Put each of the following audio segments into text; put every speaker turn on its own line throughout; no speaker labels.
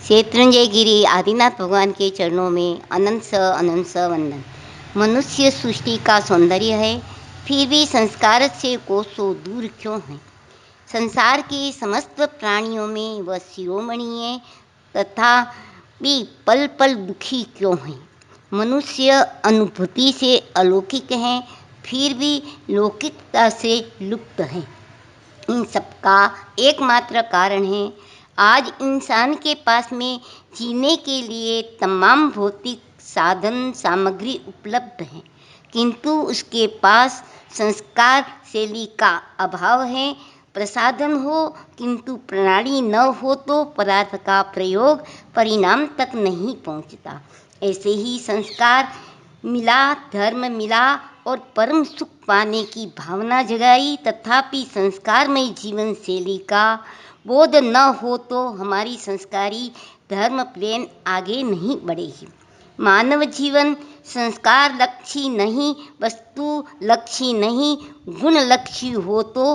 शत्रुंजय गिरी आदिनाथ भगवान के चरणों में अनंत अनंत वंदन। मनुष्य सृष्टि का सौंदर्य है, फिर भी संस्कार से कोसों दूर क्यों है। संसार के समस्त प्राणियों में वह शिरोमणि है, तथा भी पल पल दुखी क्यों है। मनुष्य अनुभूति से अलौकिक है, फिर भी लौकिकता से लुप्त है। इन सबका एकमात्र कारण है आज इंसान के पास में जीने के लिए तमाम भौतिक साधन सामग्री उपलब्ध है, किंतु उसके पास संस्कार शैली का अभाव है। प्रसाधन हो किंतु प्रणाली न हो तो पदार्थ का प्रयोग परिणाम तक नहीं पहुंचता। ऐसे ही संस्कार मिला, धर्म मिला और परम सुख पाने की भावना जगाई, तथापि संस्कारमय जीवन शैली का बोध न हो तो हमारी संस्कारी धर्म प्लेन आगे नहीं बढ़ेगी। मानव जीवन संस्कार लक्षी नहीं, वस्तु लक्षी नहीं, गुण लक्षी हो तो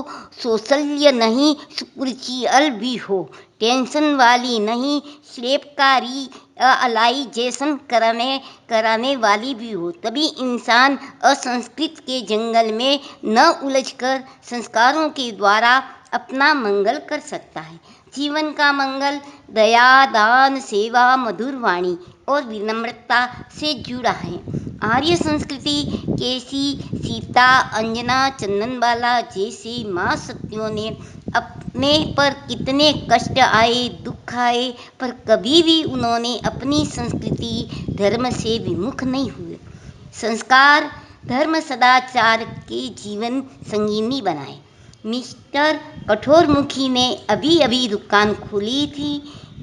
सोशल्य नहीं, स्पिरिचुअल भी हो, टेंशन वाली नहीं, स्लेपकारी अलाइजेशन कराने वाली भी हो, तभी इंसान असंस्कृत के जंगल में न उलझकर संस्कारों के द्वारा अपना मंगल कर सकता है। जीवन का मंगल दया, दान, सेवा, मधुर वाणी और विनम्रता से जुड़ा है। आर्य संस्कृति कैसी सीता, अंजना, चंदनबाला जैसी माँ सतियों ने अपने पर कितने कष्ट आए, दुख आए, पर कभी भी उन्होंने अपनी संस्कृति धर्म से विमुख नहीं हुए। संस्कार धर्म सदाचार के जीवन संगीनी बनाए। मिस्टर कठोरमुखी ने अभी अभी दुकान खोली थी।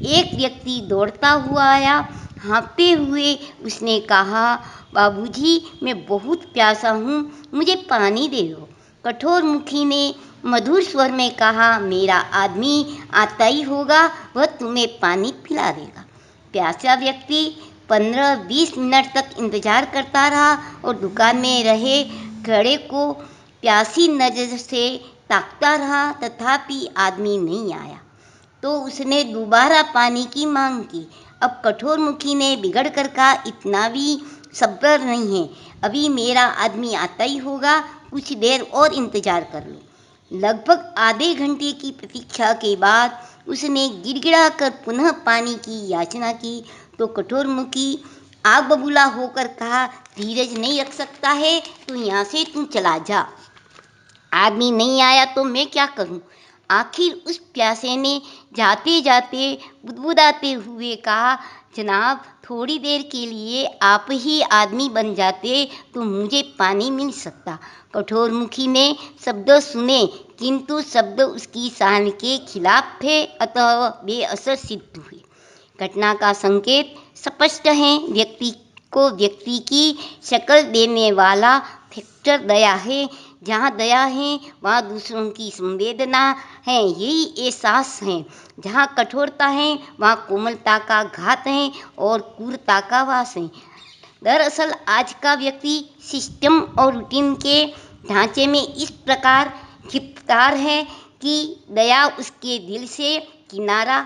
एक व्यक्ति दौड़ता हुआ आया, हाँफते हुए उसने कहा, बाबूजी मैं बहुत प्यासा हूँ, मुझे पानी दे दो। कठोरमुखी ने मधुर स्वर में कहा, मेरा आदमी आता ही होगा, वह तुम्हें पानी पिला देगा। प्यासा व्यक्ति 15-20 मिनट तक इंतजार करता रहा और दुकान में रहे घड़े को प्यासी नजर से ताकता रहा, तथापि आदमी नहीं आया। तो उसने दोबारा पानी की मांग की। अब कठोरमुखी ने बिगड़ कर कहा, इतना भी सब्र नहीं है, अभी मेरा आदमी आता ही होगा, कुछ देर और इंतजार कर लो। लगभग आधे घंटे की प्रतीक्षा के बाद उसने गिड़गिड़ा कर पुनः पानी की याचना की, तो कठोरमुखी आग बबूला होकर कहा, धीरज नहीं रख सकता है तो यहाँ से तू चला जा, आदमी नहीं आया तो मैं क्या करूं। आखिर उस प्यासे ने जाते जाते बुदबुदाते हुए कहा, जनाब थोड़ी देर के लिए आप ही आदमी बन जाते तो मुझे पानी मिल सकता। कठोरमुखी ने शब्द सुने, किंतु शब्द उसकी शान के खिलाफ थे, अतः बेअसर सिद्ध हुए। घटना का संकेत स्पष्ट है। व्यक्ति की शक्ल देने वाला फैक्टर दया है। जहाँ दया है वहाँ दूसरों की संवेदना है, यही एहसास है। जहाँ कठोरता है वहाँ कोमलता का घात है और क्रूरता का वास है। दरअसल आज का व्यक्ति सिस्टम और रूटीन के ढांचे में इस प्रकार गिरफ्तार है कि दया उसके दिल से किनारा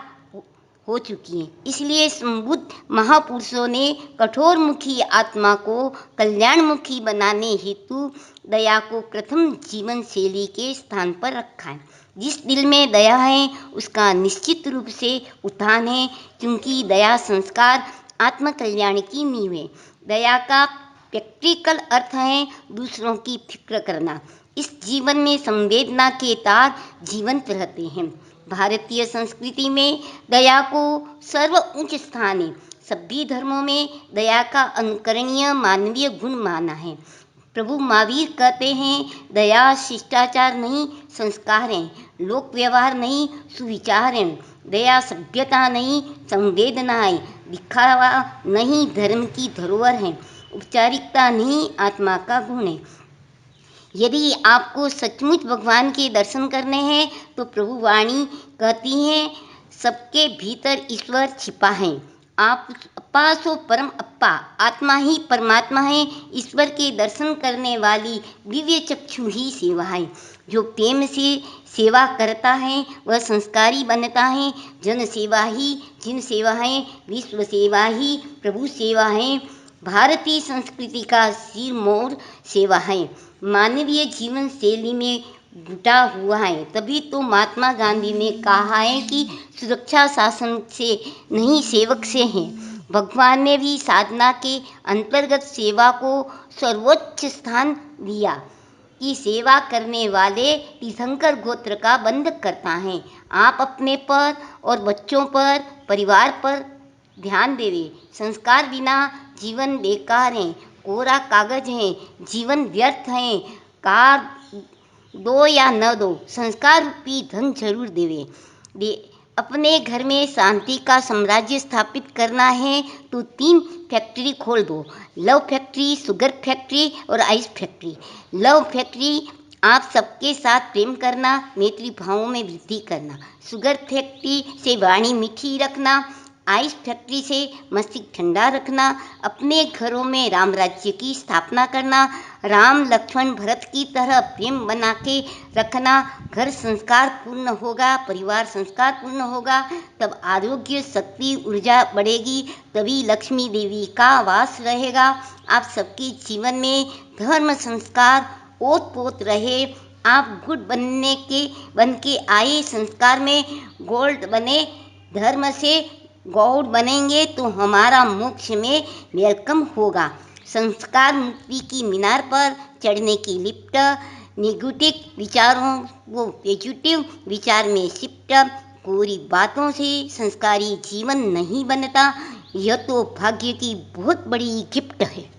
हो चुकी है। इसलिए संबुद्ध महापुरुषों ने कठोरमुखी आत्मा को कल्याणमुखी बनाने हेतु दया को प्रथम जीवन शैली के स्थान पर रखा है। जिस दिल में दया है उसका निश्चित रूप से उत्थान है, क्योंकि दया संस्कार आत्मकल्याण की नींव है। दया का प्रैक्टिकल अर्थ है दूसरों की फिक्र करना। इस जीवन में संवेदना के तार जीवंत रहते हैं। भारतीय संस्कृति में दया को सर्व उच्च स्थान है। सभी धर्मों में दया का अनुकरणीय मानवीय गुण माना है। प्रभु महावीर कहते हैं, दया शिष्टाचार नहीं संस्कार है, लोक व्यवहार नहीं सुविचार है, दया सभ्यता नहीं संवेदना है, दिखावा नहीं धर्म की धरोहर है, औपचारिकता नहीं आत्मा का गुण है। यदि आपको सचमुच भगवान के दर्शन करने हैं तो प्रभु वाणी कहती है, सबके भीतर ईश्वर छिपा है, आप अप्पा सो परम अप्पा, आत्मा ही परमात्मा है। ईश्वर के दर्शन करने वाली दिव्य चक्षु ही सेवा है। जो प्रेम से सेवा करता है वह संस्कारी बनता है। जन सेवा ही जिन सेवा है, विश्व सेवा ही प्रभु सेवा है। भारतीय संस्कृति का सिरमौर सेवा है। मानवीय जीवन शैली में जुटा हुआ है। तभी तो महात्मा गांधी ने कहा है कि सुरक्षा शासन से नहीं, सेवक से है। भगवान ने भी साधना के अंतर्गत सेवा को सर्वोच्च स्थान दिया कि सेवा करने वाले तीर्थंकर गोत्र का बंध करता है। आप अपने पर और बच्चों पर, परिवार पर ध्यान देवे। संस्कार बिना जीवन बेकार है, कोरा कागज है, जीवन व्यर्थ है। कार दो या न दो, संस्कार रूपी धन जरूर देवे। अपने घर में शांति का साम्राज्य स्थापित करना है तो 3 फैक्ट्री खोल दो। लव फैक्ट्री, शुगर फैक्ट्री और आइस फैक्ट्री। लव फैक्ट्री, आप सबके साथ प्रेम करना, मैत्री भावों में वृद्धि करना। शुगर फैक्ट्री से वाणी मीठी रखना। आइस फैक्ट्री से मस्तिष्क ठंडा रखना। अपने घरों में राम राज्य की स्थापना करना। राम लक्ष्मण भरत की तरह प्रेम बना के रखना। घर संस्कार पूर्ण होगा, परिवार संस्कार पूर्ण होगा, तब आरोग्य, शक्ति, ऊर्जा बढ़ेगी, तभी लक्ष्मी देवी का वास रहेगा। आप सबके जीवन में धर्म संस्कार ओत पोत रहे। आप गुड़ बन के आए, संस्कार में गोल्ड बने। धर्म से गौड़ बनेंगे तो हमारा मोक्ष में वेलकम होगा। संस्कार मुक्ति की मीनार पर चढ़ने की लिफ्ट। नेगेटिव विचारों वो पॉजिटिव विचार में शिफ्ट। कोरी बातों से संस्कारी जीवन नहीं बनता। यह तो भाग्य की बहुत बड़ी गिफ्ट है।